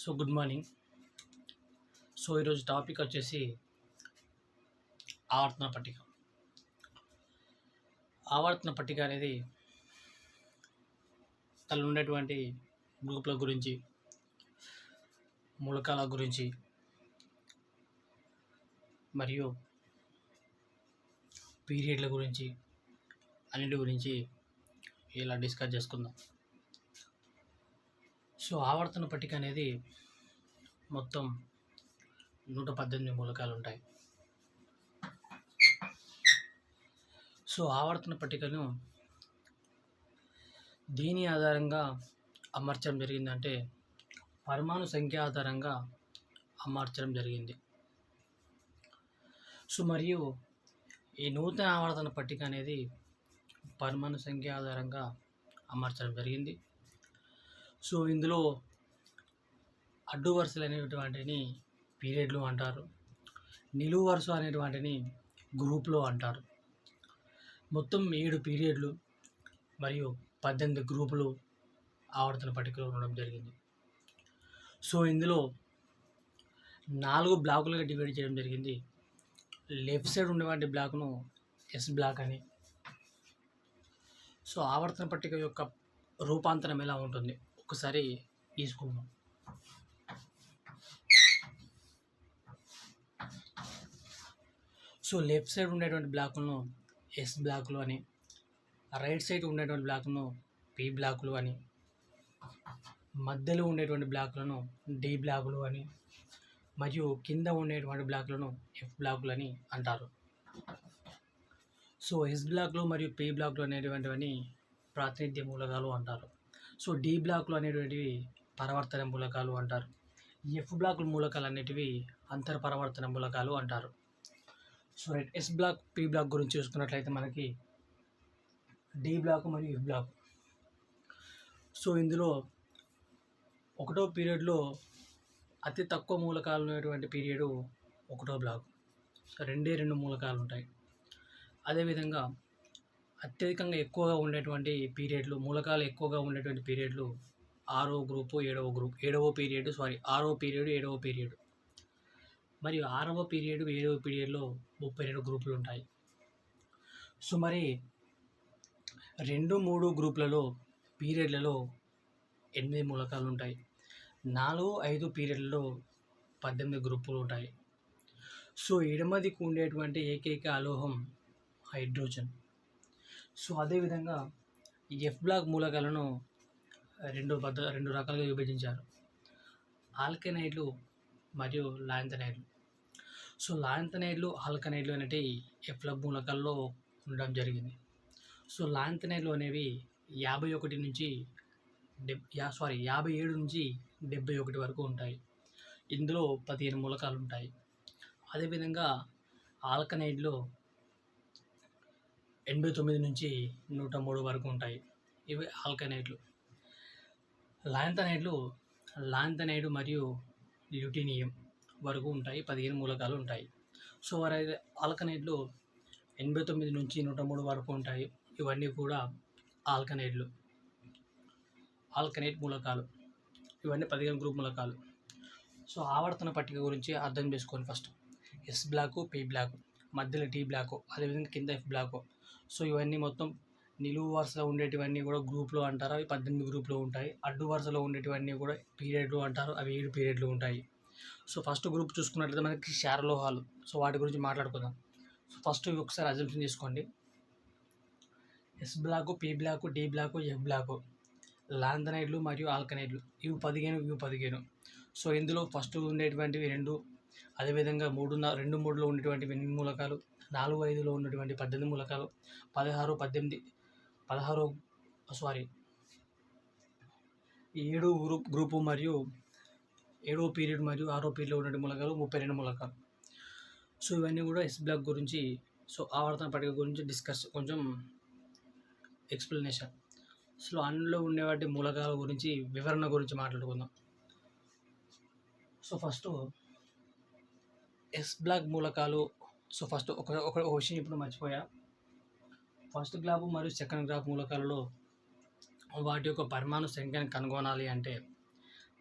Good morning. ఈరోజు topic వచ్చేసి ఆవర్తన పట్టిక. ఆవర్తన పట్టిక అనేది తను ఉండేటువంటి గ్రూపుల గురించి, మూలకాల గురించి మరియు పీరియడ్ల గురించి అన్నిటి గురించి ఇలా డిస్కస్ చేసుకుందాం. ఆవర్తన పట్టిక అనేది మొత్తం 118 మూలకాలు ఉంటాయి. ఆవర్తన పట్టికను దీని ఆధారంగా అమర్చడం జరిగిందంటే పరమాణు సంఖ్య ఆధారంగా అమర్చడం జరిగింది. మరియు ఈ నూతన ఆవర్తన పట్టిక అనేది పరమాణు సంఖ్య ఆధారంగా అమర్చడం జరిగింది. ఇందులో అడ్డు వరుసలు అనేటువంటిని పీరియడ్లు అంటారు, నిలువు వరుస అనేటువంటిని గ్రూప్లో అంటారు. మొత్తం 7 పీరియడ్లు మరియు 18 గ్రూపులు ఆవర్తన పట్టికలో ఉండడం జరిగింది. ఇందులో 4 బ్లాకులుగా డివైడ్ చేయడం జరిగింది. లెఫ్ట్ సైడ్ ఉండేటువంటి బ్లాక్ను ఎస్ బ్లాక్ అని. ఆవర్తన పట్టిక యొక్క రూపాంతరం ఎలా ఉంటుంది ఒకసారి తీసుకుందాం. లెఫ్ట్ సైడ్ ఉండేటువంటి బ్లాకులను ఎస్ బ్లాకులు అని, రైట్ సైడ్ ఉండేటువంటి బ్లాకులను పి బ్లాకులు అని, మధ్యలో ఉండేటువంటి బ్లాకులను డి బ్లాకులు అని, మరియు కింద ఉండేటువంటి బ్లాకులను ఎఫ్ బ్లాకులు అని అంటారు. ఎస్ బ్లాక్లు మరియు పి బ్లాక్లు అనేటువంటివని ప్రాతినిధ్య మూలకాలు అంటారు. డి బ్లాక్లు అనేటువంటివి పరవర్తన మూలకాలు అంటారు. ఎఫ్ బ్లాక్ మూలకాలు అనేటివి అంతర్ పరవర్తన మూలకాలు అంటారు. ఎస్ బ్లాక్ పి బ్లాక్ గురించి చూసుకున్నట్లయితే మనకి డి బ్లాక్ మరియు ఎఫ్ బ్లాక్. ఇందులో 1వ పీరియడ్లో అతి తక్కువ మూలకాలు ఉన్నటువంటి పీరియడ్ 1వ బ్లాక్. 2 మూలకాలు ఉంటాయి. అదేవిధంగా అత్యధికంగా ఎక్కువగా ఉండేటువంటి పీరియడ్లు, మూలకాలు ఎక్కువగా ఉండేటువంటి పీరియడ్లు 6వ గ్రూపు 7వ గ్రూప్, 6వ పీరియడ్ 7వ పీరియడ్ మరియు 6వ పీరియడ్ 7వ పీరియడ్లో 32 గ్రూపులు ఉంటాయి. మరి 2, 3 గ్రూపులలో పీరియడ్లలో 8 మూలకాలు ఉంటాయి. 4, 5 పీరియడ్లలో 18 గ్రూపులు ఉంటాయి. ఎడమదికి ఉండేటువంటి ఏకైక అలోహం హైడ్రోజన్. అదేవిధంగా ఎఫ్ బ్లాక్ మూలకాలను రెండు రకాలుగా విభజించారు: ఆల్కనైడ్లు మరియు లాంథనైడ్లు. లాంథనైడ్లు, ఆల్కనైడ్లు అనేవి ఎఫ్ బ్లాక్ మూలకాల్లో ఉండడం జరిగింది. లాంథనైడ్లు అనేవి 57 నుంచి 71 వరకు ఉంటాయి. ఇందులో 15 మూలకాలు ఉంటాయి. అదేవిధంగా ఆల్కనైడ్లు 89 నుంచి 103 వరకు ఉంటాయి. ఇవి ఆల్కనైడ్లు. లాంథనైడ్ మరియు ల్యూటీనియం వరకు ఉంటాయి. 15 మూలకాలు ఉంటాయి. ఆల్కనైడ్లు 89 నుంచి 103 వరకు ఉంటాయి. ఇవన్నీ కూడా ఆల్కనైడ్ మూలకాలు. ఇవన్నీ 15 గ్రూప్ మూలకాలు. ఆవర్తన పట్టిక గురించి అర్థం చేసుకోండి. First S block, P block, మధ్యలో డి బ్లాకు, అదేవిధంగా కింద ఎఫ్ బ్లాకు. ఇవన్నీ మొత్తం నిలువు వరుసలో ఉండేటివన్నీ కూడా గ్రూప్లో అంటారు. అవి 18 గ్రూప్లో ఉంటాయి. అడ్డు వరుసలో ఉండేటివన్నీ కూడా పీరియడ్లు అంటారు. అవి 7 పీరియడ్లు ఉంటాయి. ఫస్ట్ గ్రూప్ చూసుకున్నట్లయితే మనకి క్షారలోహాలు. వాటి గురించి మాట్లాడుకుందాం. ఫస్ట్ ఇవి ఒకసారి అజంప్షన్ తీసుకోండి. S block, P block, D block, F block, లాంథనైడ్లు మరియు ఆల్కనైడ్లు. ఇవి 15, ఇవి 15. ఇందులో ఫస్ట్ ఉండేటువంటివి 2, అదేవిధంగా 2, 3లో ఉండేటువంటివి 8 మూలకాలు, 4, 5లో ఉన్నటువంటి 18 మూలకాలు, 7 గ్రూపు మరియు 7వ పీరియడ్ మరియు 6వ పీరియడ్లో ఉన్న మూలకాలు 32 మూలకాలు. ఇవన్నీ కూడా ఎస్ బ్లాక్ గురించి, ఆవర్తన పట్టిక గురించి డిస్కస్, కొంచెం ఎక్స్ప్లెనేషన్. అందులో ఉండేవాటి మూలకాల గురించి, వివరణ గురించి మాట్లాడుకుందాం. ఫస్ట్ ఎస్ బ్లాక్ మూలకాలు. ఫస్ట్ ఒక విషయం ఇప్పుడు మర్చిపోయా. ఫస్ట్ గ్రాఫ్ మరియు సెకండ్ గ్రాఫ్ మూలకాలలో వాటి యొక్క పరమాణు సంఖ్యను కనుగొనాలి అంటే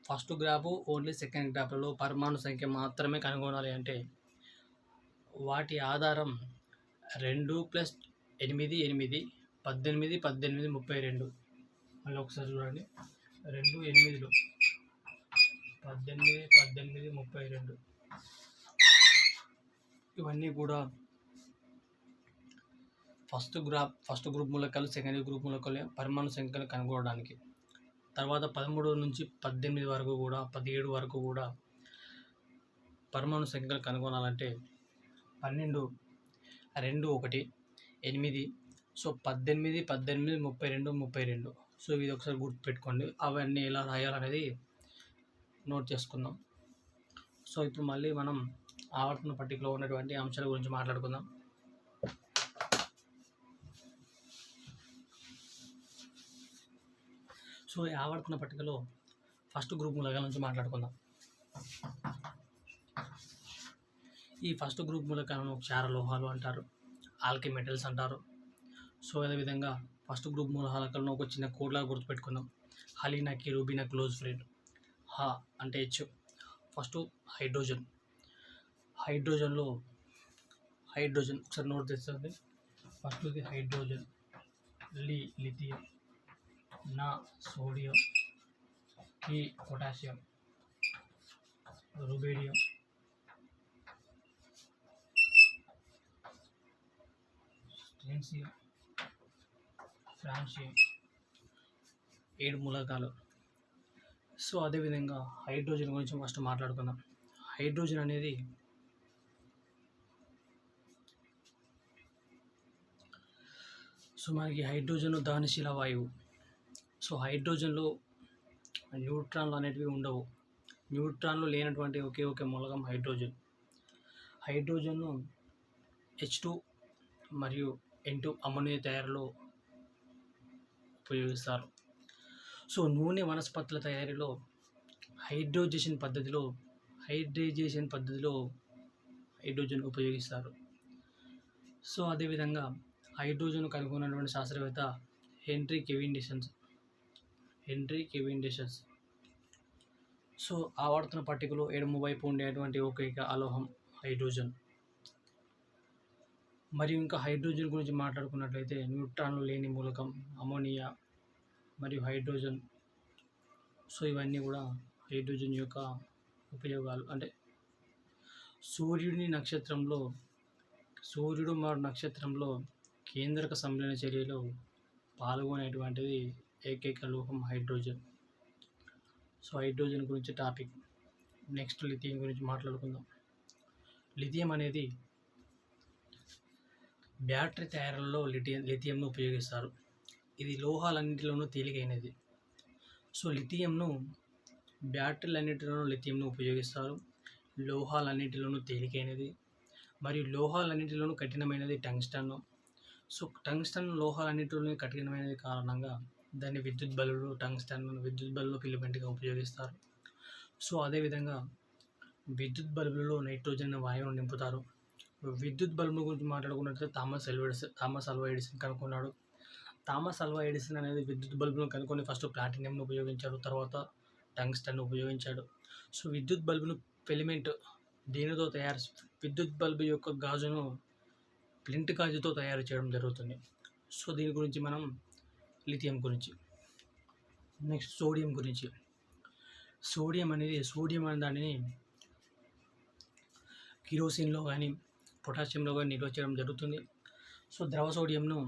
ఫస్ట్ గ్రాఫ్ ఓన్లీ సెకండ్ గ్రాఫ్లలో పరమాణు సంఖ్య మాత్రమే కనుగొనాలి అంటే వాటి ఆధారం 2 + 8 8 18 18 32. మళ్ళీ ఒకసారి చూడండి, 2 8లో 18 18 32. ఇవన్నీ కూడా ఫస్ట్ గ్రూప్ మూలకాలు, సెకండ్ గ్రూప్ మూలకాలు పరమాణు సంఖ్యలు కనుగొనడానికి. తర్వాత 13 నుంచి 18 వరకు కూడా 17 వరకు కూడా పరమాణు సంఖ్యలు కనుగొనాలంటే 12 2 1 8. సో 18 18 32 32. సో ఇది ఒకసారి గుర్తుపెట్టుకోండి. అవన్నీ ఎలా రాయాలనేది నోట్ చేసుకుందాం. సో ఇప్పుడు మళ్ళీ మనం ఆవర్తన పట్టికలో ఉన్నటువంటి అంశాల గురించి మాట్లాడుకుందాం. సో ఈ ఆవర్తన పట్టికలో ఫస్ట్ గ్రూప్ మూలకాల నుంచి మాట్లాడుకుందాం. ఈ ఫస్ట్ గ్రూప్ మూలకాలను క్షార లోహాలు అంటారు, ఆల్కీ మెటల్స్ అంటారు. సో అదేవిధంగా ఫస్ట్ గ్రూప్ మూలకాలను ఒక చిన్న కోడ్లా గుర్తుపెట్టుకుందాం. హలీనాకి రూబీనా క్లోజ్ ఫ్రెండ్. హ అంటే హెచ్. First hydrogen. హైడ్రోజన్ ఒకసారి నోట్ చేస్తుంది. ఫస్ట్ ఇది హైడ్రోజన్, లిథియం, నా సోడియం, ఈ పొటాషియం, రుబేడియం, స్ట్రెన్సియం, ఫ్రాన్సియం, 7 మూలకాలు. సో అదేవిధంగా హైడ్రోజన్ గురించి ఫస్ట్ మాట్లాడుకుందాం. హైడ్రోజన్ అనేది మనకి హైడ్రోజన్ దహనశీల వాయువు. సో హైడ్రోజన్లో న్యూట్రాన్లు అనేటివి ఉండవు. న్యూట్రాన్లు లేనటువంటి ఒకే ఒక మూలకం హైడ్రోజన్. హైడ్రోజన్ను H2 మరియు N2 అమ్మోనియా తయారీలో ఉపయోగిస్తారు. సో నూనె వనస్పతుల తయారీలో హైడ్రేజేషన్ పద్ధతిలో హైడ్రోజన్ ఉపయోగిస్తారు. సో అదేవిధంగా హైడ్రోజన్ కనుగొన్నటువంటి శాస్త్రవేత్త హెన్రీ కెవిండిషెస్. సో ఆవర్తన పట్టికలో ఎడమ వైపు ఉండేటువంటి ఏకైక అలోహం హైడ్రోజన్. మరియు ఇంకా హైడ్రోజన్ గురించి మాట్లాడుకున్నట్లయితే న్యూట్రాన్లు లేని మూలకం అమోనియా మరియు హైడ్రోజన్. సో ఇవన్నీ కూడా హైడ్రోజన్ యొక్క ఉపయోగాలు. అంటే సూర్యుడు మరియు నక్షత్రంలో కేంద్రక సమ్మేళన చర్యలో పాల్గొనేటువంటిది ఏకైక లోహం హైడ్రోజన్. సో హైడ్రోజన్ గురించి టాపిక్. నెక్స్ట్ లిథియం గురించి మాట్లాడుకుందాం. లిథియం అనేది బ్యాటరీ తయారీలో లిథియంను ఉపయోగిస్తారు. ఇది లోహాలన్నింటిలోనూ తేలికైనది. సో బ్యాటరీలన్నింటిలోనూ లిథియంను ఉపయోగిస్తారు. లోహాలన్నింటిలోనూ తేలికైనది మరియు లోహాలన్నింటిలోనూ కఠినమైనది టంగ్స్టన్. సో టంగ్స్టన్ లోహాలన్నింటిలోనూ కఠినమైనది కారణంగా దాన్ని విద్యుత్ బల్బులో ఫిలమెంట్గా ఉపయోగిస్తారు. సో అదేవిధంగా విద్యుత్ బల్బులలో నైట్రోజన్ వాయువును నింపుతారు. విద్యుత్ బల్బుల గురించి మాట్లాడుకున్నట్లయితే థామస్ అల్వా ఎడిసన్ కనుక్కున్నాడు. థామస్ అల్వా ఎడిసన్ అనేది విద్యుత్ బల్బులను కనుక్కొని ఫస్ట్ ప్లాటినంను ఉపయోగించాడు, తర్వాత టంగ్స్టన్ ఉపయోగించాడు. సో విద్యుత్ బల్బును ఫిలమెంట్ దీనితో విద్యుత్ బల్బు యొక్క గాజును ఫ్లింట్ గాజుతో తయారు చేయడం జరుగుతుంది. సో దీని గురించి మనం లిథియం గురించి. నెక్స్ట్ సోడియం గురించి. సోడియం అనే దానిని కిరోసిన్లో కానీ పొటాషియంలో కానీ నిల్వ చేయడం జరుగుతుంది. సో ద్రవ సోడియంను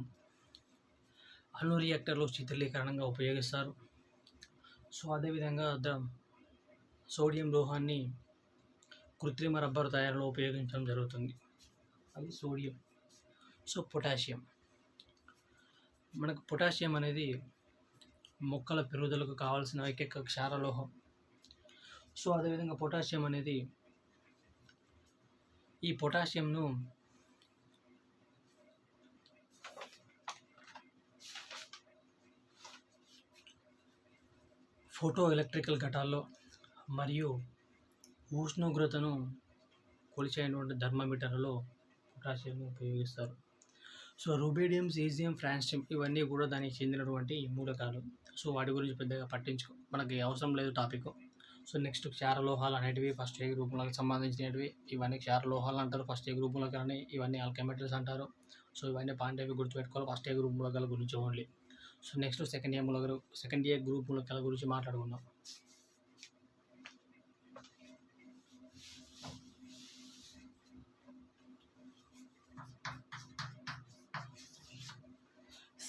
అణు రియాక్టర్లో శీతలీకరణంగా ఉపయోగిస్తారు. సో అదేవిధంగా సోడియం లోహాన్ని కృత్రిమ రబ్బరు తయారీలో ఉపయోగించడం జరుగుతుంది. అది సోడియం. సో పొటాషియం అనేది మొక్కల పెరుగుదలకు కావాల్సిన ఏకైక క్షారలోహం. సో అదేవిధంగా ఈ పొటాషియంను ఫోటో ఎలక్ట్రికల్ ఘటాల్లో మరియు ఉష్ణోగ్రతను కొలిచేటువంటి థర్మామీటర్లలో పొటాషియంను ఉపయోగిస్తారు. సో రుబేడియం, సీజియం, ఫ్రాన్సియం ఇవన్నీ కూడా దానికి చెందినటువంటి మూలకాలు. సో వాటి గురించి పెద్దగా మనకి అవసరం లేదు టాపిక్. సో నెక్స్ట్ క్షార లోహాలు అనేటివి ఫస్ట్ ఏ గ్రూపులకు సంబంధించినవి. ఇవన్నీ క్షార లోహాలు అంటారు ఫస్ట్ ఏ గ్రూపులకు, కానీ ఇవన్నీ ఆల్కలీ మెటల్స్ అంటారు. సో ఇవన్నీ పాయింట్ అవి గుర్తుపెట్టుకోవాలి ఫస్ట్ ఏ గ్రూప్ మూలకాల గురించి ఓన్లీ. సో నెక్స్ట్ సెకండ్ ఏ గ్రూప్ మూలకాల గురించి మాట్లాడుకుందాం.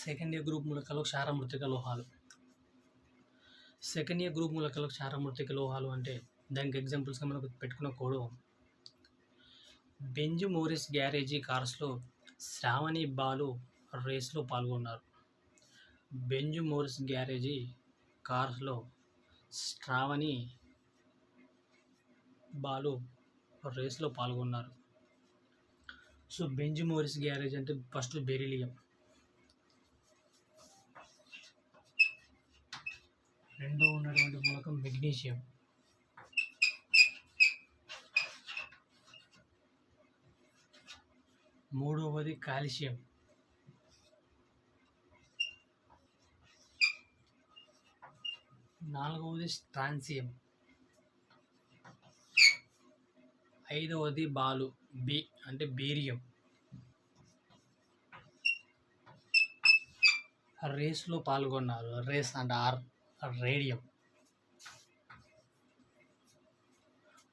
సెకండ్ ఏ గ్రూప్ మూలకాలు క్షార మృతిక లోహాలు. సెకండ్ ఏ గ్రూప్ మూలకాలు క్షార మృతిక లోహాలు అంటే దానికి ఎగ్జాంపుల్స్గా మనకు పెట్టుకున్న కోడ్ బెంజ్ మోరిస్ గ్యారేజీ కార్స్లో శ్రావణి బాలు రేస్లో పాల్గొన్నారు. బెంజ్ మోరిస్ గ్యారేజీ కార్స్లో శ్రావణి బాలు రేస్లో పాల్గొన్నారు. సో బెంజ్ మోరిస్ గ్యారేజ్ అంటే ఫస్ట్ బెరిలియం, రెండో ఉన్నటువంటి మూలకం మెగ్నీషియం, మూడవది కాల్షియం, నాలుగవది స్ట్రాన్సియం, ఐదవది బాలు బి అంటే బేరియం. రేస్లో పాల్గొన్నారు. రేస్ అంటే రేడియం.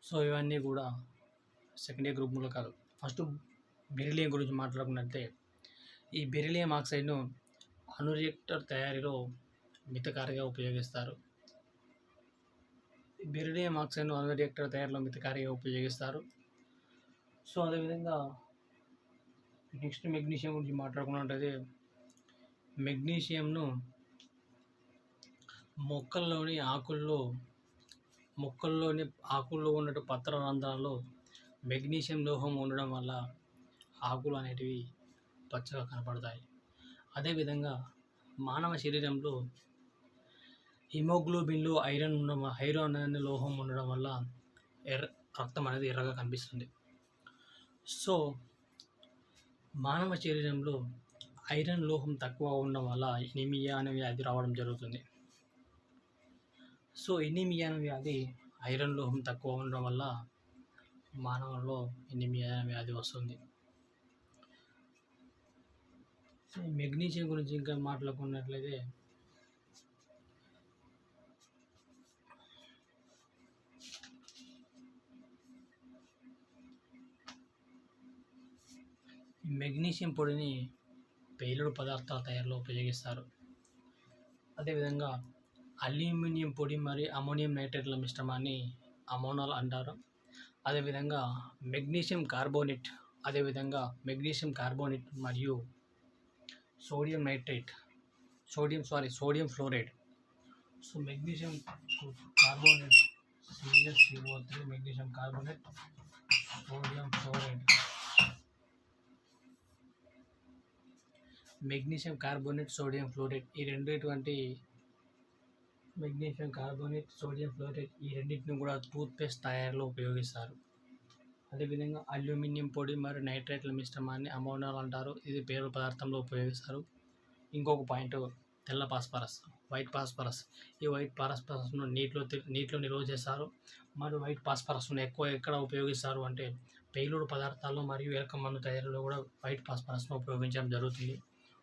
సో ఇవన్నీ కూడా సెకండ్ ఏ గ్రూప్ మూలకాలు. ఫస్ట్ బెరిలియం గురించి మాట్లాడుకున్నట్టే ఈ బెరిలియం ఆక్సైడ్ను అణు రియాక్టర్ తయారీలో మితకారిగా ఉపయోగిస్తారు. బెరిలియం ఆక్సైడ్ను అణు రియాక్టర్ తయారీలో మితకారిగా ఉపయోగిస్తారు. సో అదేవిధంగా నెక్స్ట్ మెగ్నీషియం గురించి మాట్లాడుకున్నట్టయితే మెగ్నీషియంను మొక్కల్లోని ఆకుల్లో ఉన్నట్టు పత్ర రంధ్రాల్లో మెగ్నీషియం లోహం ఉండడం వల్ల ఆకులు అనేటివి పచ్చగా కనపడతాయి. అదేవిధంగా మానవ శరీరంలో హిమోగ్లోబిన్లో ఐరన్ అనే లోహం ఉండడం వల్ల రక్తం అనేది ఎర్రగా కనిపిస్తుంది. సో మానవ శరీరంలో ఐరన్ లోహం తక్కువ ఉండడం వల్ల ఎనీమియా అనే వ్యాధి రావడం జరుగుతుంది. సో ఎనీమియా అనే వ్యాధి ఐరన్ లోహం తక్కువ ఉండడం వల్ల మానవుల్లో ఎనీమియా అనే వ్యాధి వస్తుంది. మెగ్నీషియం గురించి ఇంకా మాట్లాడుకున్నట్లయితే మెగ్నీషియం పొడిని పేలుడు పదార్థాల తయారీలో ఉపయోగిస్తారు. అదేవిధంగా అల్యూమినియం పొడి మరియు అమోనియం నైట్రేట్ల మిశ్రమాన్ని అమోనాల్ అంటారు. అదేవిధంగా మెగ్నీషియం కార్బోనేట్ మరియు sodium fluoride. So magnesium carbonate CaCO3, magnesium carbonate, sodium fluoride. Magnesium carbonate, sodium fluoride ఈ రెండింటిని కూడా టూత్పేస్ట్ తయారీలో ఉపయోగిస్తారు. అదేవిధంగా అల్యూమినియం పొడి మరియు నైట్రేట్ల మిశ్రమాన్ని అమోనాల్ అంటారు. ఇది పేలుడు పదార్థంలో ఉపయోగిస్తారు. ఇంకొక పాయింట్ తెల్ల ఫాస్ఫరస్, వైట్ ఫాస్ఫరస్. ఈ వైట్ ఫాస్ఫరస్ను నీటిలో నిల్వ చేస్తారు. మరియు వైట్ ఫాస్ఫరస్ను ఎక్కడ ఉపయోగిస్తారు అంటే పేలుడు పదార్థాల్లో మరియు ఎలక మందు తయారీలో కూడా వైట్ ఫాస్ఫరస్ను ఉపయోగించడం జరుగుతుంది.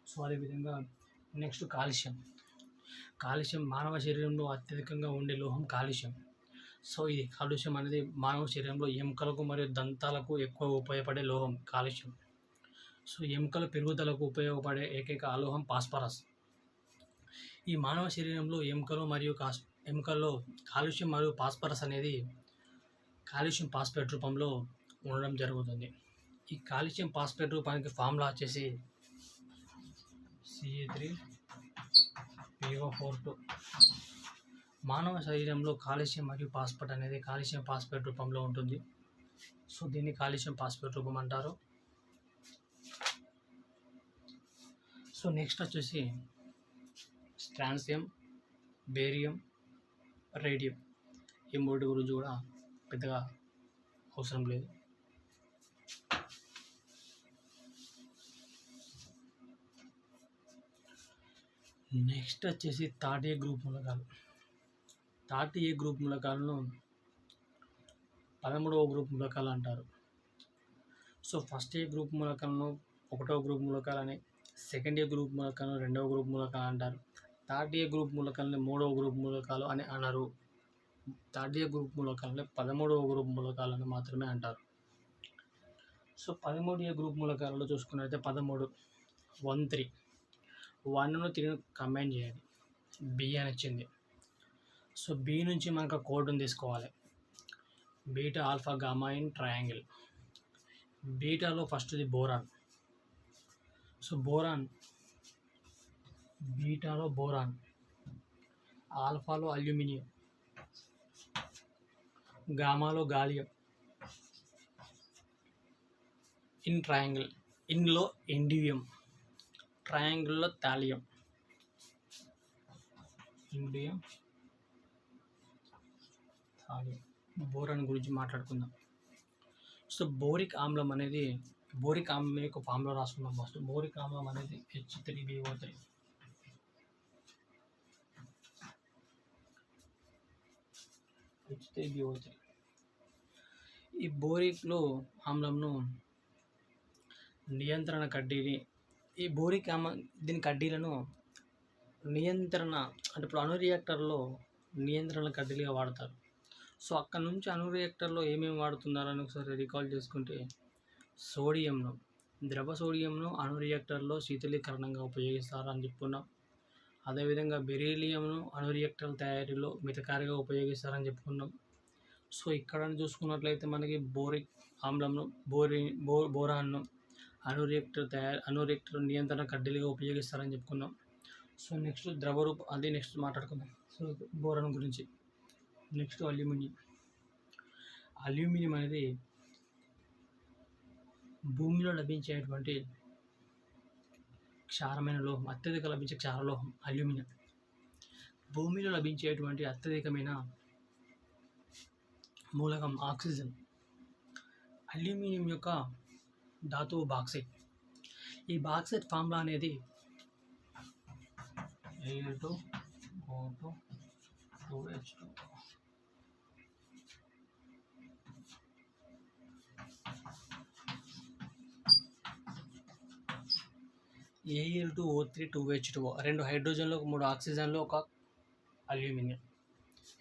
సో అదేవిధంగా నెక్స్ట్ కాల్షియం మానవ శరీరంలో అత్యధికంగా ఉండే లోహం కాల్షియం. సో ఈ కాల్షియం అనేది మానవ శరీరంలో ఎముకలకు మరియు దంతాలకు ఎక్కువ ఉపయోగపడే లోహం కాల్షియం. సో ఎముకల పెరుగుదలకు ఉపయోగపడే ఏకైక అలోహం ఫాస్ఫరస్. ఈ మానవ శరీరంలో ఎముకల్లో కాల్షియం మరియు ఫాస్ఫరస్ అనేది కాల్షియం ఫాస్ఫేట్ రూపంలో ఉండడం జరుగుతుంది. ఈ కాల్షియం ఫాస్ఫేట్ రూపానికి ఫార్ములా వచ్చేసి Ca3PO4. మానవ శరీరంలో కాల్షియం మరియు ఫాస్ఫేట్ అనేది కాల్షియం ఫాస్ఫేట్ రూపంలో ఉంటుంది. సో దీన్ని కాల్షియం ఫాస్ఫేట్ రూపం అంటారు. సో నెక్స్ట్ వచ్చేసి స్ట్రాన్సియం, బేరియం, రేడియం. ఈ మూడు గురించి కూడా పెద్దగా అవసరం లేదు. నెక్స్ట్ వచ్చేసి థర్డ్ ఏ గ్రూప్ మూలకాలు. థర్డ్ ఏ గ్రూప్ మూలకాలను 13వ గ్రూప్ మూలకాలు అంటారు. సో ఫస్ట్ ఏ గ్రూప్ మూలకాలను 1వ గ్రూప్ మూలకాలని, సెకండ్ ఏ గ్రూప్ మూలకాలను 2వ గ్రూప్ మూలకాలు అంటారు. థర్డ్ ఏ గ్రూప్ మూలకాలని 3వ గ్రూప్ మూలకాలు అని అనరు. థర్డ్ ఏ గ్రూప్ మూలకాలని 13వ గ్రూప్ మూలకాలను మాత్రమే అంటారు. సో 13 ఏ గ్రూప్ మూలకాలలో చూసుకున్నట్లయితే 13 1 3 1ను 3 కంబైన్ చేయాలి, బి అని వచ్చింది. సో బి నుంచి మనకు కోడ్ని తీసుకోవాలి, beta alpha gamma in triangle. బీటాలో ఫస్ట్ది బోరాన్. సో బోరాన్, బీటాలో బోరాన్, ఆల్ఫాలో అల్యూమినియం, గామాలో గాలియం, ఇన్ ట్రయాంగిల్, ఇన్లో ఇండియం, ట్రయాంగిల్లో థాలియం. Indium, thallium. బోరాన్ గురించి మాట్లాడుకుందాం. సో బోరిక్ ఆమ్లం అనేది, బోరిక్ ఆమ్లం యొక్క ఫామ్లో రాసుకుందాం ఫస్ట్. బోరిక్ ఆమ్లం అనేది H3BO3. H3BO3. ఈ బోరిక్లో ఆమ్లంను నియంత్రణ కడ్డీని, ఈ బోరిక్ దీని కడ్డీలను నియంత్రణ అంటే ఇప్పుడు అణు రియాక్టర్లో నియంత్రణ కడ్డీలుగా వాడతారు. సో అక్కడ నుంచి అణు రియాక్టర్లో ఏమేమి వాడుతున్నారని ఒకసారి రికాల్ చేసుకుంటే, సోడియంను, ద్రవ సోడియంను అణు రియాక్టర్లో శీతలీకరణంగా ఉపయోగిస్తారు అని చెప్పుకున్నాం. అదేవిధంగా బెరీలియంను అణు రియాక్టర్ల తయారీలో మితకారిగా ఉపయోగిస్తారని చెప్పుకున్నాం. సో ఇక్కడ చూసుకున్నట్లయితే మనకి బోరిక్ ఆమ్లంను, బోరాన్ను అణు రియాక్టర్ నియంత్రణ కడ్డీలుగా ఉపయోగిస్తారని చెప్పుకున్నాం. సో నెక్స్ట్ ద్రవరూప, అది నెక్స్ట్ మాట్లాడుకుందాం. సో బోరాన్ గురించి. Next aluminium. అల్యూమినియం అనేది భూమిలో లభించేటువంటి క్షారమైన లోహం, అత్యధిక లభించే క్షారలోహం అల్యూమినియం. భూమిలో లభించేటువంటి అత్యధికమైన మూలకం ఆక్సిజన్. అల్యూమినియం యొక్క ధాతువు బాక్సైట్. ఈ బాక్సైట్ ఫార్ములా అనేది Al2O2 Al2O3 2H2O, 2 హైడ్రోజన్లు, 3 ఆక్సిజన్లు, 1 aluminium.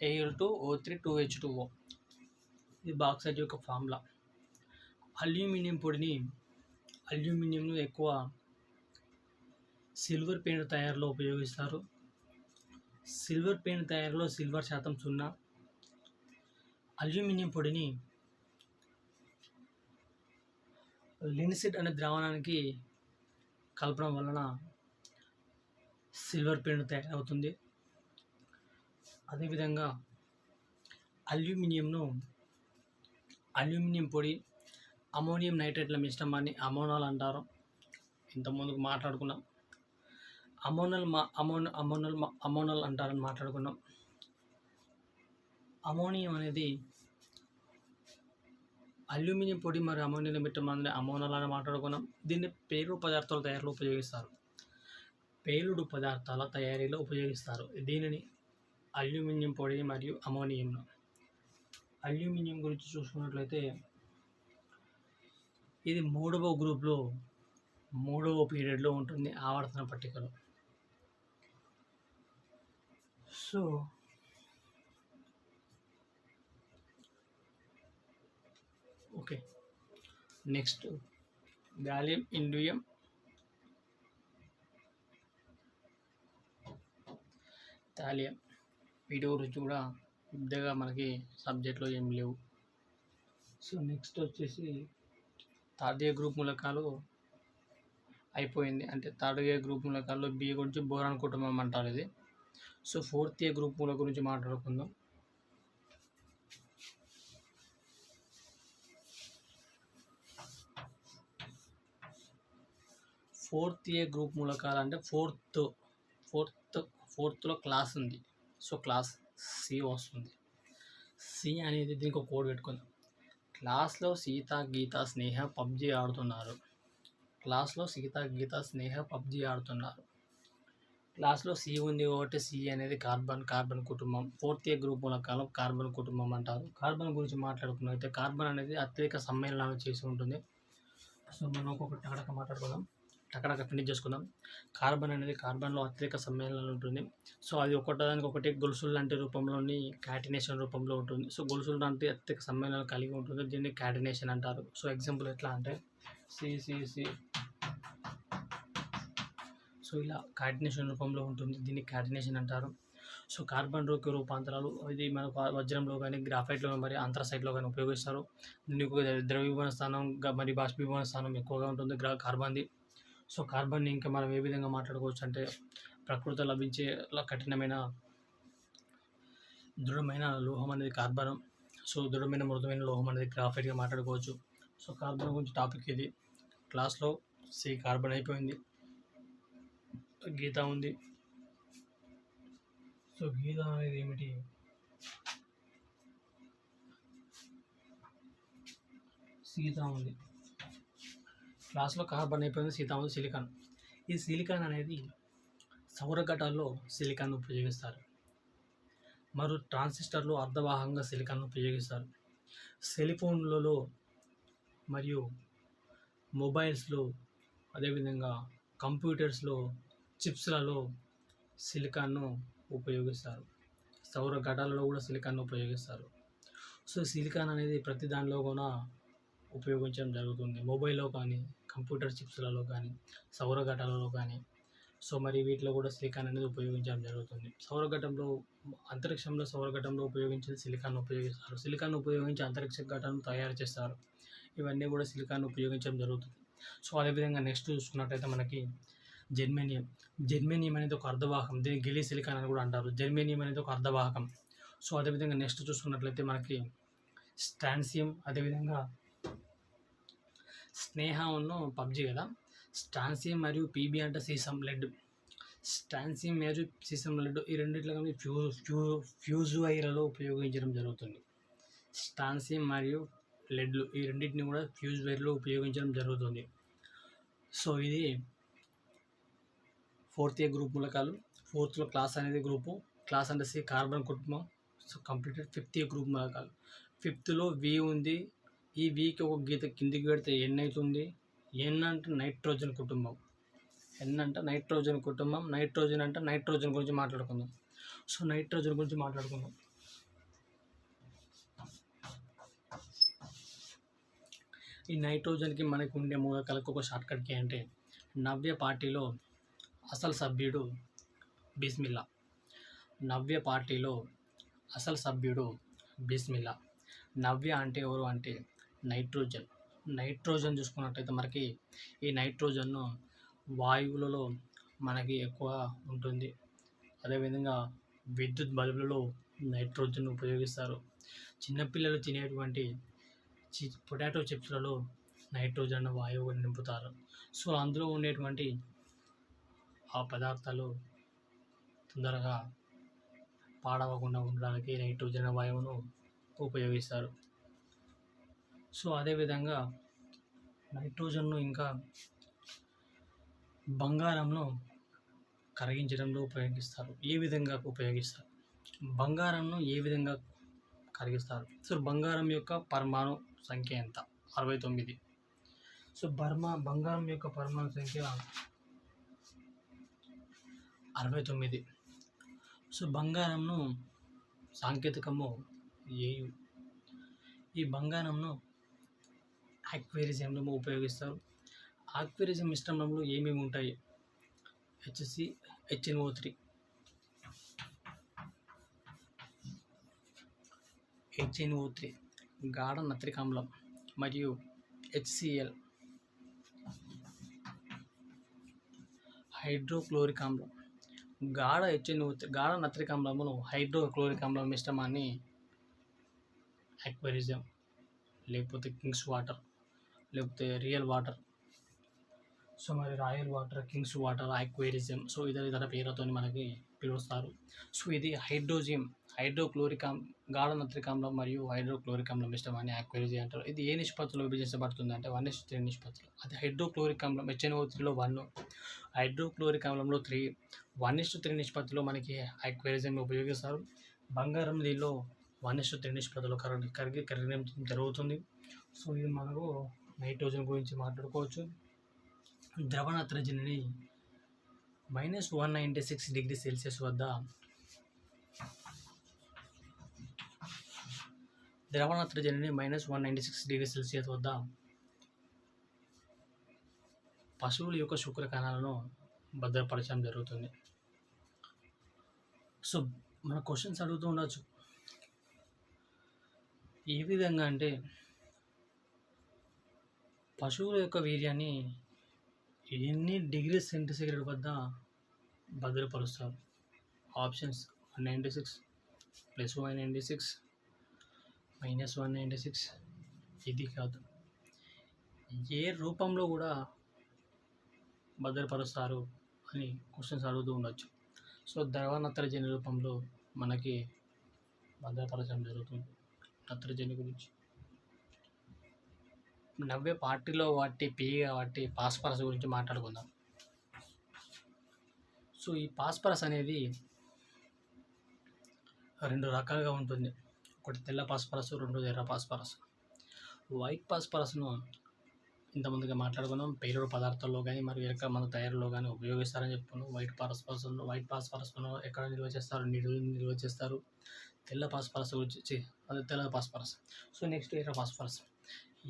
Al2O3 2H2O, ఇది బాక్సైట్ యొక్క ఫార్ములా. అల్యూమినియం పొడిని, అల్యూమినియంను ఎక్కువ సిల్వర్ పెయింట్ తయారీలో ఉపయోగిస్తారు. సిల్వర్ పెయింట్ తయారీలో సిల్వర్ శాతం 0. అల్యూమినియం పొడిని లిన్సిడ్ అనే ద్రావణానికి కలపడం వలన సిల్వర్ పెయింట్ తయారవుతుంది. అదేవిధంగా అల్యూమినియం పొడి అమోనియం నైట్రేట్ల మిశ్రమాన్ని అమోనాల్ అంటారు. ఇంతకుముందుకు మాట్లాడుకున్నాం. అమోనల్ అంటారని మాట్లాడుకున్నాం. అమోనియం అనేది అల్యూమినియం పొడి మరియు అమోనియం మిశ్రమాన్ని అమోనల్ అని మాట్లాడుకున్నాం. దీన్ని పేలుడు పదార్థాల తయారీలో ఉపయోగిస్తారు. పేలుడు పదార్థాల తయారీలో ఉపయోగిస్తారు దీనిని, అల్యూమినియం పొడి మరియు అమోనియంను. అల్యూమినియం గురించి చూసుకున్నట్లయితే ఇది 3వ గ్రూప్లో 3వ పీరియడ్లో ఉంటుంది ఆవర్తన పట్టికలో. So okay, next gallium, indium, thallium. వీటి గురించి కూడా పెద్దగా మనకి సబ్జెక్ట్లో ఏం లేవు. సో నెక్స్ట్ వచ్చేసి థర్డ్ ఏ గ్రూప్ మూలకాలు అయిపోయింది. అంటే థర్డ్ ఏ గ్రూప్ మూలకాల్లో బి గురించి బోరాన్ కుటుంబం అంటారు ఇది. సో ఫోర్త్ ఏ గ్రూప్ మూల గురించి మాట్లాడుకుందాం. ఫోర్త్ ఏ గ్రూప్ మూలకాలు అంటే ఫోర్త్లో క్లాస్ ఉంది. సో క్లాస్ సి వస్తుంది. సి అనేది దీనికి ఒక కోడ్ పెట్టుకుందాం. క్లాస్లో సీత, గీత, స్నేహ పబ్జీ ఆడుతున్నారు. లాస్ట్‌లో సి ఉంది కాబట్టి సి అనేది కార్బన్ కుటుంబం. 4th గ్రూప్ మూలకాలు కార్బన్ కుటుంబం అంటారు. కార్బన్ గురించి మాట్లాడుకున్నట్లయితే కార్బన్ అనేది అత్యధిక సమ్మేళనాలు చేసి ఉంటుంది. సో మనం ఒక్కొక్కటి టకటక మాట్లాడుకుందాం. టకటక ఫినిష్ చేసుకుందాం. కార్బన్ అనేది కార్బన్‌లో అత్యధిక సమ్మేళనాలు ఉంటుంది. సో అది ఒకటి గొలుసులు లాంటి రూపంలోని క్యాటినేషన్ రూపంలో ఉంటుంది. సో గొలుసులు లాంటి అత్యధిక సమ్మేళనాలు కలిగి ఉంటుంది. దీన్ని క్యాటినేషన్ అంటారు. సో ఎగ్జాంపుల్ ఎట్లా అంటే సి. సో ఇలా క్యాటినేషన్ రూపంలో ఉంటుంది. దీన్ని క్యాటినేషన్ అంటారు. సో కార్బన్ రూపాంతరాలు ఇది మనకు వజ్రంలో కానీ గ్రాఫైట్లో మరి అంతరసైట్లో కానీ ఉపయోగిస్తారు. దీనికి ద్రవీభవన స్థానం మరి బాష్పీభవన స్థానం ఎక్కువగా ఉంటుంది కార్బన్ది. సో కార్బన్ని ఇంకా మనం ఏ విధంగా మాట్లాడుకోవచ్చు అంటే ప్రకృతిలో లభించే కఠినమైన దృఢమైన లోహం అనేది కార్బన్. సో దృఢమైన మృదువైన లోహం అనేది గ్రాఫైట్గా మాట్లాడుకోవచ్చు. సో కార్బన్ గురించి టాపిక్ ఇది. క్లాస్లో సి కార్బన్ అయిపోయింది. గీత ఉంది. సో గీత అనేది ఏమిటి? సీత ఉంది. క్లాస్లో కార్బన్ అయిపోయింది. సీత ఉంది. సిలికాన్. ఈ సిలికాన్ అనేది సౌర ఘటాల్లో సిలికాన్ ఉపయోగిస్తారు. మరియు ట్రాన్సిస్టర్లు అర్ధవాహకంగా సిలికాన్ ఉపయోగిస్తారు. సెల్ఫోన్లలో మరియు మొబైల్స్లో అదేవిధంగా కంప్యూటర్స్లో చిప్స్లలో సిలికాన్ను ఉపయోగిస్తారు. సౌర ఘటాలలో కూడా సిలికాన్ను ఉపయోగిస్తారు. సో సిలికాన్ అనేది ప్రతి దానిలో కూడా ఉపయోగించడం జరుగుతుంది. మొబైల్లో కానీ కంప్యూటర్ చిప్స్లలో కానీ సౌర ఘటాలలో కానీ. సో మరి వీటిలో కూడా సిలికాన్ అనేది ఉపయోగించడం జరుగుతుంది. అంతరిక్షంలో సౌర ఘటంలో ఉపయోగించేది సిలికాన్ ఉపయోగిస్తారు. సిలికాన్ ఉపయోగించి అంతరిక్ష ఘటాలను తయారు చేస్తారు. ఇవన్నీ కూడా సిలికాన్ ఉపయోగించడం జరుగుతుంది. సో అదేవిధంగా నెక్స్ట్ చూసుకున్నట్టయితే మనకి జెర్మేనియం అనేది ఒక అర్ధవాహకం. దీన్ని గిలీ సిలికాన్ అని కూడా అంటారు. జెర్మేనియం అనేది ఒక అర్ధవాహకం. సో అదేవిధంగా నెక్స్ట్ చూసుకున్నట్లయితే మనకి స్ట్రాన్సియం, అదేవిధంగా స్నేహ పబ్జి కదా. స్ట్రాన్సియం మరియు పీబీ అంటే సీసం లెడ్. స్ట్రాన్సియం మరియు సీసం లెడ్ ఈ రెండిట్లో కానీ ఫ్యూజ్ వైర్లలో ఉపయోగించడం జరుగుతుంది. స్ట్రాన్సియం మరియు లెడ్లు ఈ రెండింటిని కూడా ఫ్యూజ్ వైర్లో ఉపయోగించడం జరుగుతుంది. సో ఇది 4th గ్రూప్ మూలకాలు. 4th క్లాస్ అనేది గ్రూపు. క్లాస్ అంటే సి కార్బన్ కుటుంబం. So completed. 5th గ్రూప్ మూలకాలు. 5th వి ఉంది. ఈ వికి ఒక గీత కిందికి పెడితే ఎన్ అవుతుంది. ఎన్ అంటే నైట్రోజన్ కుటుంబం. ఎన్ అంటే నైట్రోజన్ కుటుంబం. నైట్రోజన్ అంటే నైట్రోజన్ గురించి మాట్లాడుకుందాం. సో నైట్రోజన్ గురించి మాట్లాడుకుందాం. ఈ నైట్రోజన్కి మనకు ఉండే మూలకాలకు ఒక షార్ట్కట్కి అంటే నవ్య పార్టీలో అసలు సభ్యుడు బిస్మిల్లా. నవ్య పార్టీలో అసలు సభ్యుడు బిస్మిల్లా. నవ్య అంటే ఎవరు అంటే నైట్రోజన్. నైట్రోజన్ చూసుకున్నట్టయితే మనకి ఈ నైట్రోజన్ను వాయువులలో మనకి ఎక్కువ ఉంటుంది. అదేవిధంగా విద్యుత్ బల్బులలో నైట్రోజన్ ఉపయోగిస్తారు. చిన్నపిల్లలు తినేటువంటి పొటాటో చిప్స్లలో నైట్రోజన్ వాయువు నింపుతారు. సో అందులో ఉండేటువంటి ఆ పదార్థాలు తొందరగా పాడవకుండా ఉండడానికి నైట్రోజన్ వాయువును ఉపయోగిస్తారు. సో అదేవిధంగా నైట్రోజన్ను ఇంకా బంగారంను కరిగించడంలో ఉపయోగిస్తారు. ఏ విధంగా ఉపయోగిస్తారు? బంగారంను ఏ విధంగా కరిగిస్తారు? సో బంగారం యొక్క పరమాణు సంఖ్య ఎంత? 69. సో బంగారం యొక్క పరమాణు సంఖ్య 69. సో బంగారంను సాంకేతికము ఏయు. ఈ బంగారంను ఆక్వేరియంలో ఉపయోగిస్తారు. ఆక్వేరియం మిశ్రమంలో ఏమేమి ఉంటాయి? HNO3, గాఢ నత్రిక ఆమ్లం మరియు HCl హైడ్రోక్లోరిక్ ఆమ్లం. గాఢ నత్రిక ఆమ్లమును హైడ్రోక్లోరిక్ ఆమ్లం మిశ్రమాన్ని ఆక్వేరియం లేకపోతే కింగ్స్ వాటర్ లేకపోతే రియల్ వాటర్. సో మరి royal water, Kings water, aquarium so ఇతర పేరుతో మనకి పిలుస్తారు. సో ఇది గాఢ నత్రిక ఆమ్లం మరియు హైడ్రోక్లోరిక్ ఆమ్లం మిశ్రమాన్ని ఆక్వేరియం అంటారు. ఇది ఏ నిష్పత్తిలో విభజించబడుతుంది అంటే 1:3 నిష్పత్తిలో. అది హైడ్రోక్లోరిక్ ఆమ్లం HNO3లో 1, హైడ్రోక్లోరిక్ ఆమ్లంలో 3, 1:3 నిష్పత్తిలో మనకి అక్వేరియం ఉపయోగిస్తారు. బంగారం దీనిలో 1:3 నిష్పత్తిలో కరగడం జరుగుతుంది. సో ఇది మనకు నైట్రోజన్ గురించి మాట్లాడుకోవచ్చు. ద్రవ నత్రజనిని -196 డిగ్రీ సెల్సియస్ వద్ద పశువుల యొక్క శుక్ర కణాలను భద్రపరచడం జరుగుతుంది. సో మన క్వశ్చన్స్ అడుగుతూ ఉండొచ్చు, ఏ విధంగా అంటే పశువుల యొక్క వీర్యాన్ని ఎన్ని డిగ్రీ సెంటీగ్రేడ్ వద్ద భద్రపరుస్తారు? ఆప్షన్స్ 196 +196 -196. ఇది కాదు, ఏ రూపంలో కూడా భద్రపరుస్తారు అని క్వశ్చన్స్ అడుగుతూ ఉండొచ్చు. సో ద్రవ నత్రజని రూపంలో మనకి భద్రపరచడం జరుగుతుంది. నత్రజని గురించి నవ్వే పార్టీలో వాటి పాస్పరస్ గురించి మాట్లాడుకుందాం. సో ఈ పాస్పరస్ అనేది 2 రకాలుగా ఉంటుంది. ఒకటి తెల్ల పాస్పరస్, 2 ఎర్ర పాస్పరస్. వైట్ పాస్పరస్ను ఇంతకుముందుగా మాట్లాడుకున్నాం, పేలుడు పదార్థాల్లో కానీ మరియు మన తయారీలో కానీ ఉపయోగిస్తారని చెప్పుకున్నాం. వైట్ పాస్పరస్ను ఎక్కడ నిల్వ చేస్తారు? నీళ్ళు నిల్వ చేస్తారు. తెల్ల పాస్పరస్ వచ్చి అది తెల్ల పాస్పరస్. సో నెక్స్ట్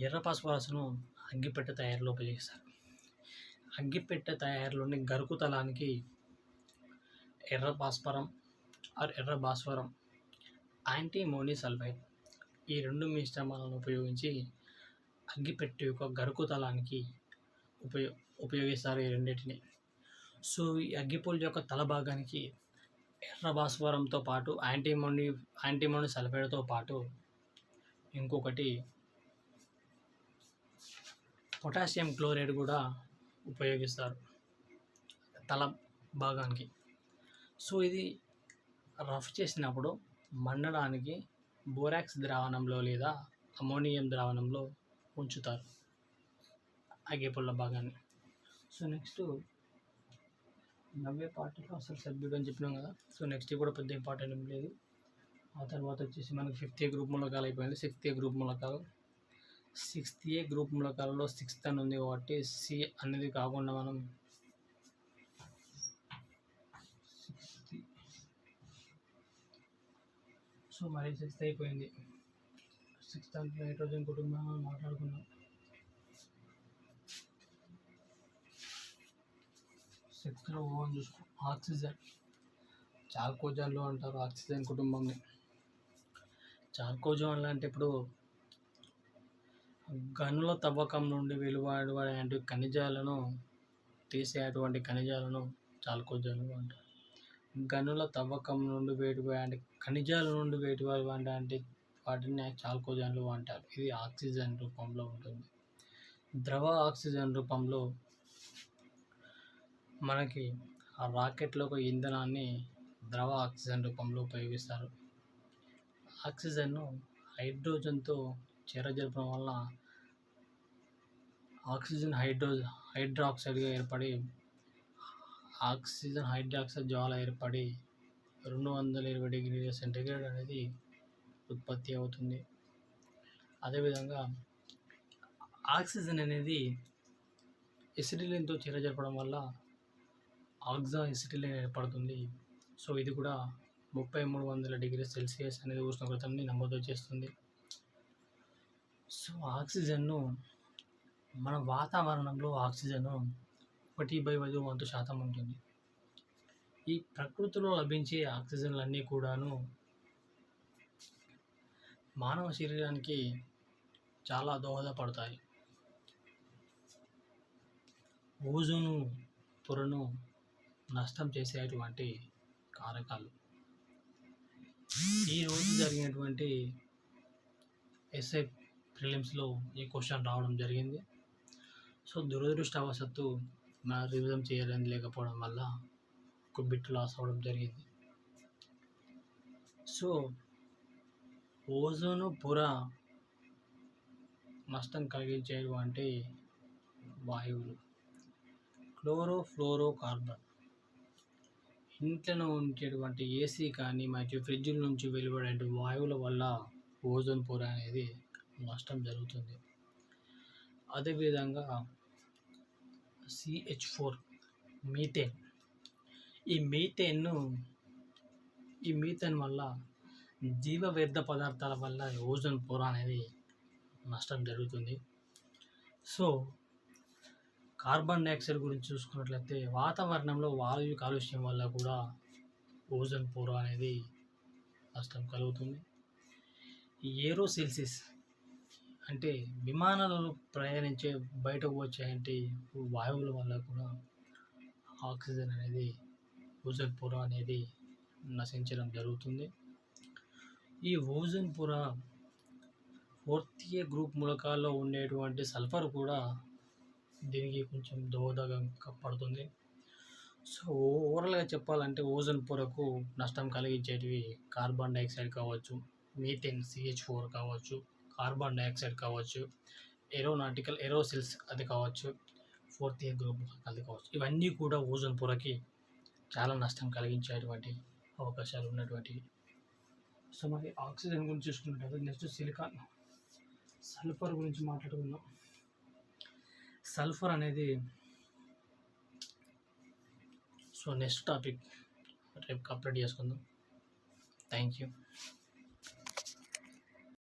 ఎర్ర పాస్పరస్ను అగ్గిపెట్టె తయారీలో ఉపయోగిస్తారు. అగ్గిపెట్టె తయారీలోని గరుకు తలానికి ఎర్ర భాస్వరం, యాంటీమోనీ సల్ఫైడ్ ఈ 2 మిశ్రమాలను ఉపయోగించి అగ్గిపెట్టె యొక్క గరుకు తలానికి ఉపయోగిస్తారు ఈ రెండింటిని. సో ఈ అగ్గిపుల్ల యొక్క తల భాగానికి ఎర్ర భాస్వరంతో పాటు యాంటీమోనీ సల్ఫైడ్తో పాటు ఇంకొకటి పొటాషియం క్లోరైడ్ కూడా ఉపయోగిస్తారు తల భాగానికి. సో ఇది రఫ్ చేసినప్పుడు మండడానికి బోరాక్స్ ద్రావణంలో లేదా అమోనియం ద్రావణంలో ఉంచుతారు అగ్గిపుల్ల భాగాన్ని. సో నెక్స్ట్ నవ్వే పార్టీలో అసలు సబ్జెక్ట్ అని చెప్పినాం కదా. సో నెక్స్ట్ కూడా పెద్ద ఇంపార్టెంట్ ఏం లేదు. ఆ తర్వాత వచ్చేసి మనకి 5th A గ్రూప్ మూలకాలు అయిపోయింది. 6th A గ్రూప్ మూలకాలు. 6th A గ్రూప్ మూలకాలలో 6th అని ఉంది కాబట్టి సి అనేది కాకుండా మనం 6th. సో మరి 6th అయిపోయింది. 6th అంటే నైట్రోజన్ కుటుంబం మాట్లాడుకున్నాం. 6thలో ఓన్ చూసుకో, ఆక్సిజన్. చాల్కోజన్లు అంటారు ఆక్సిజన్ కుటుంబంని. చాల్కోజన్లు అంటే ఇప్పుడు గనుల తవ్వకం నుండి వెలువడే ఖనిజాలను తీసేటువంటి ఖనిజాలను చాల్కోజన్లు అంటారు. గనుల తవ్వకం నుండి ఖనిజాల నుండి అంటే వాటిని చాల్కోజన్లు అంటారు. ఇది ఆక్సిజన్ రూపంలో ఉంటుంది. ద్రవ ఆక్సిజన్ రూపంలో మనకి ఆ రాకెట్లో ఒక ఇంధనాన్ని ద్రవ ఆక్సిజన్ రూపంలో ఉపయోగిస్తారు. ఆక్సిజన్ను హైడ్రోజన్తో చేరజరపడం వల్ల ఆక్సిజన్ హైడ్రాక్సైడ్గా ఏర్పడి ఆక్సిజన్ హైడ్రాక్సైడ్ జ్వాల ఏర్పడి 220 డిగ్రీల సెంటీగ్రేడ్ అనేది ఉత్పత్తి అవుతుంది. అదేవిధంగా ఆక్సిజన్ అనేది ఎసిటిలిన్తో చేరజరపడం వల్ల ఆక్సా ఎసిటిలిన్ ఏర్పడుతుంది. సో ఇది కూడా 3300 డిగ్రీ సెల్సియస్ అనేది ఉష్ణోగ్రతని నమోదు చేస్తుంది. సో ఆక్సిజన్ను మన వాతావరణంలో ఆక్సిజన్ 1/5 ఉంటుంది. ఈ ప్రకృతిలో లభించే ఆక్సిజన్లన్నీ కూడాను మానవ శరీరానికి చాలా దోహదపడతాయి. ఓజోను పొరను నష్టం చేసేటువంటి కారకాలు. ఈరోజు జరిగినటువంటి ఎస్ఐ ప్రిలిమ్స్లో ఈ క్వశ్చన్ రావడం జరిగింది. సో దురదృష్టవశాత్తు నా రివిజన్ చేయడానికి లేకపోవడం వల్ల ఒక బిట్ లాస్ అవ్వడం జరిగింది. సో ఓజోను పొర నష్టం కలిగించేటువంటి వాయువులు క్లోరోఫ్లోరోకార్బన్, ఇంట్లోనే ఉండేటువంటి ఏసీ కానీ మరియు ఫ్రిడ్జ్ల నుంచి వెలువడే వాయువుల వల్ల ఓజోన్ పొర అనేది నష్టం జరుగుతుంది. అదేవిధంగా CH4 మీథేన్ ఈ మీథేన్ను ఈ మీథేన్ వల్ల జీవ వ్యర్థ పదార్థాల వల్ల ఓజోన్ పొర అనేది నష్టం జరుగుతుంది. సో కార్బన్ డైఆక్సైడ్ గురించి చూసుకున్నట్లయితే వాతావరణంలో వాయు కాలుష్యం వల్ల కూడా ఓజోన్ పొర అనేది నష్టం కలుగుతుంది. ఏరోసెల్సిస్ అంటే విమానాలలో ప్రయాణించే బయటకు వచ్చేటి వాయువుల వల్ల కూడా ఆక్సిజన్ అనేది ఓజోన్ పొర అనేది నశించడం జరుగుతుంది. ఈ ఓజోన్ పొర 4th A గ్రూప్ మూలకాల్లో ఉండేటువంటి సల్ఫర్ కూడా దీనికి కొంచెం దోహదకంగా పడుతుంది. సో ఓవరాల్గా చెప్పాలంటే ఓజోన్ పొరకు నష్టం కలిగించేటివి కార్బన్ డైఆక్సైడ్ కావచ్చు, మీథేన్ CH4 కావచ్చు, కార్బన్ డైఆక్సైడ్ కావచ్చు, ఏరోసెల్స్ అది కావచ్చు, 4th A గ్రూప్ అది కావచ్చు. ఇవన్నీ కూడా ఓజోన్ పొరకి చాలా నష్టం కలిగించేటువంటి అవకాశాలు ఉన్నటువంటివి. సో మరి ఆక్సిజన్ గురించి చూసుకున్నట్లయితే నెక్స్ట్ సిలికాన్, సల్ఫర్ గురించి మాట్లాడుకుందాం. సల్ఫర్ అనేది సో నెక్స్ట్ టాపిక్ రేపు కంప్లీట్ చేసుకుందాం. Thank you.